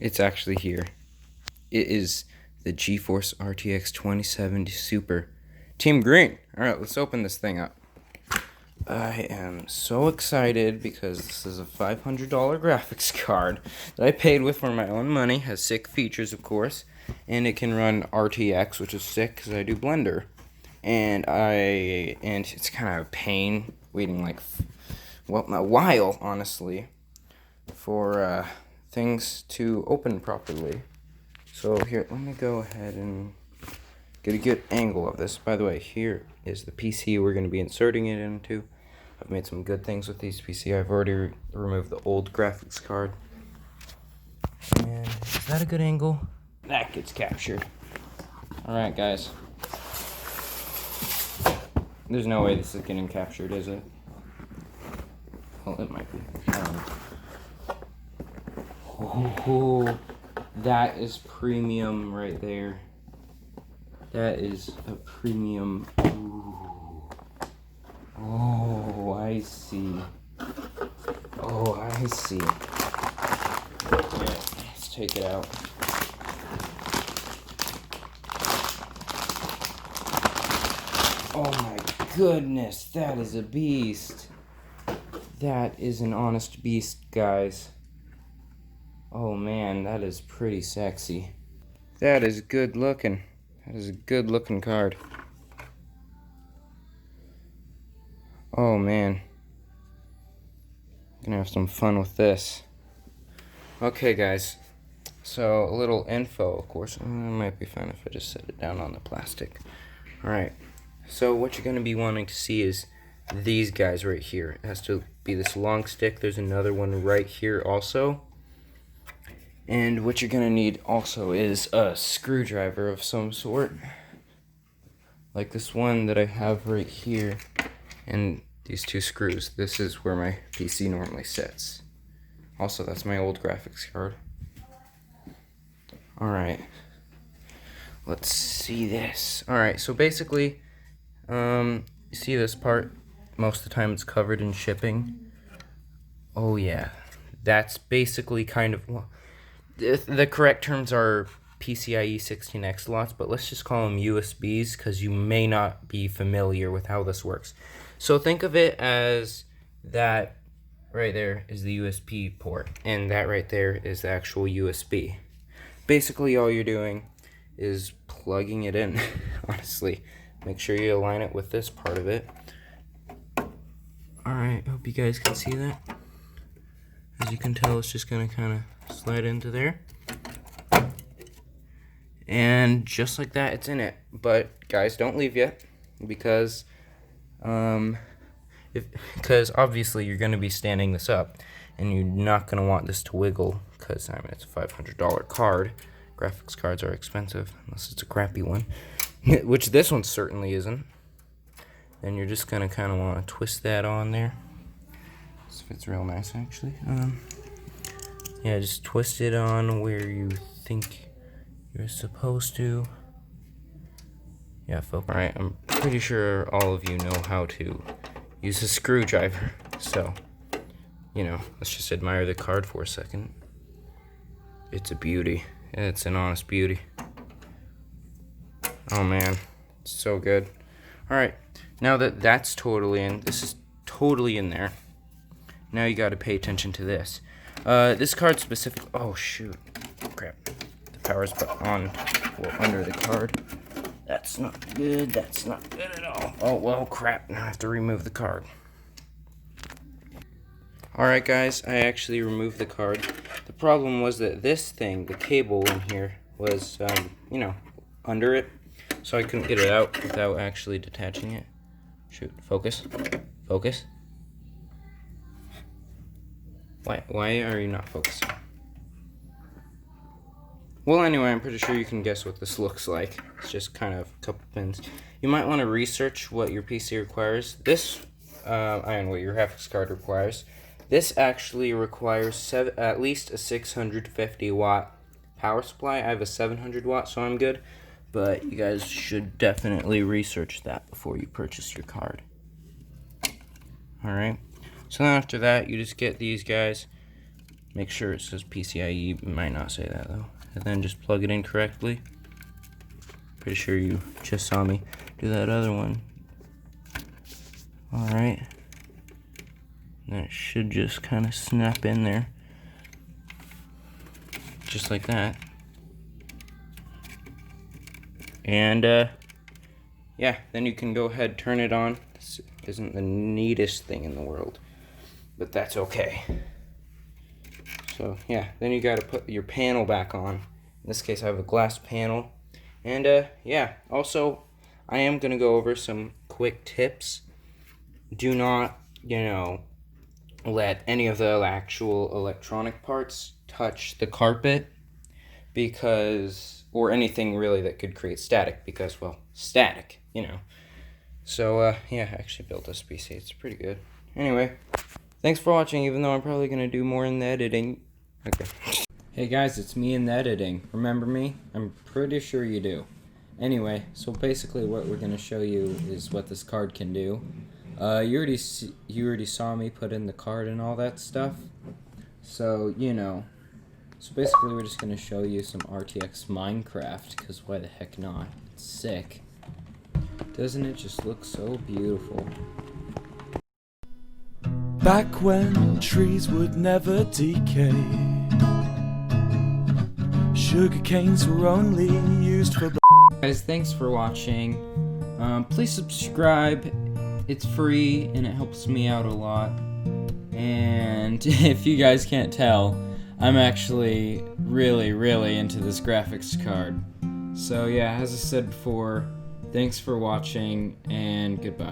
It's actually here. It is the GeForce RTX 2070 Super. Team Green. Alright, let's open this thing up. I am so excited because this is a $500 graphics card that I paid with for my own money. Has sick features, of course, and it can run RTX, which is sick because I do Blender. And it's kind of a pain waiting a while, honestly, for things to open properly. So here, let me go ahead and get a good angle of this. By the way, here is the PC we're going to be inserting it into. I've made some good things with these PC. I've already removed the old graphics card. And is that a good angle? That gets captured. Alright, guys. There's no way this is getting captured, is it? Well, it might be. Oh, that is premium right there. That is a premium. Ooh. Oh, I see. Oh, I see. Yeah, let's take it out. Oh my goodness, that is a beast. That is an honest beast, guys. Oh man, that is pretty sexy. That is good looking. That is a good looking card. Oh man. Gonna have some fun with this. Okay guys, so a little info, of course. It might be fun if I just set it down on the plastic. Alright, so what you're gonna be wanting to see is these guys right here. It has to be this long stick. There's another one right here also. And what you're gonna need also is a screwdriver of some sort. Like this one that I have right here. And these two screws. This is where my PC normally sits. Also, that's my old graphics card. Alright. Let's see this. Alright, so basically, you see this part? Most of the time it's covered in shipping. Oh yeah. That's basically kind of... The correct terms are PCIe 16X slots, but let's just call them USBs because you may not be familiar with how this works. So think of it as that right there is the USB port, and that right there is the actual USB. Basically, all you're doing is plugging it in, honestly. Make sure you align it with this part of it. Alright, hope you guys can see that. As you can tell, it's just going to kind of slide into there. And just like that, it's in it. But guys, don't leave yet, because obviously you're going to be standing this up, and you're not going to want this to wiggle, because I mean it's a $500 card. Graphics cards are expensive, unless it's a crappy one, which this one certainly isn't. Then you're just going to kind of want to twist that on there. This fits real nice, actually. Yeah, just twist it on where you think you're supposed to. Yeah, folks. Alright, I'm pretty sure all of you know how to use a screwdriver. So, you know, let's just admire the card for a second. It's a beauty. It's an honest beauty. Oh man, it's so good. Alright, now that that's totally in, this is totally in there. Now you gotta pay attention to this. This card specific. Oh shoot! Crap. The power's put on, well, under the card. That's not good. That's not good at all. Oh well, crap. Now I have to remove the card. Alright, guys. I actually removed the card. The problem was that this thing, the cable in here, was, you know, under it, so I couldn't get it out without actually detaching it. Shoot. Focus. Focus. Why are you not focusing? Well, anyway, I'm pretty sure you can guess what this looks like. It's just kind of a couple pins. You might want to research what your PC requires. This, what your graphics card requires. This actually requires at least a 650 watt power supply. I have a 700 watt, so I'm good. But you guys should definitely research that before you purchase your card. Alright. So then after that, you just get these guys. Make sure it says PCIe. It might not say that though. And then just plug it in correctly. Pretty sure you just saw me do that other one. Alright. That should just kind of snap in there. Just like that. And yeah, then you can go ahead, turn it on. This isn't the neatest thing in the world, but that's okay. So yeah, then you gotta put your panel back on. In this case, I have a glass panel. And yeah, also, I am gonna go over some quick tips. Do not, let any of the actual electronic parts touch the carpet, or anything really that could create static, because, well, static, So, yeah, I actually built this PC. It's pretty good. Anyway, thanks for watching, even though I'm probably going to do more in the editing. Okay. Hey guys, it's me in the editing. Remember me? I'm pretty sure you do. Anyway, so basically what we're going to show you is what this card can do. You already saw me put in the card and all that stuff. So, So basically we're just going to show you some RTX Minecraft, because why the heck not? It's sick. Doesn't it just look so beautiful? Back when trees would never decay, sugar canes were only used for... Guys, thanks for watching. Please subscribe. It's free and it helps me out a lot. And if you guys can't tell, I'm actually really into this graphics card. So yeah, as I said before, thanks for watching and goodbye.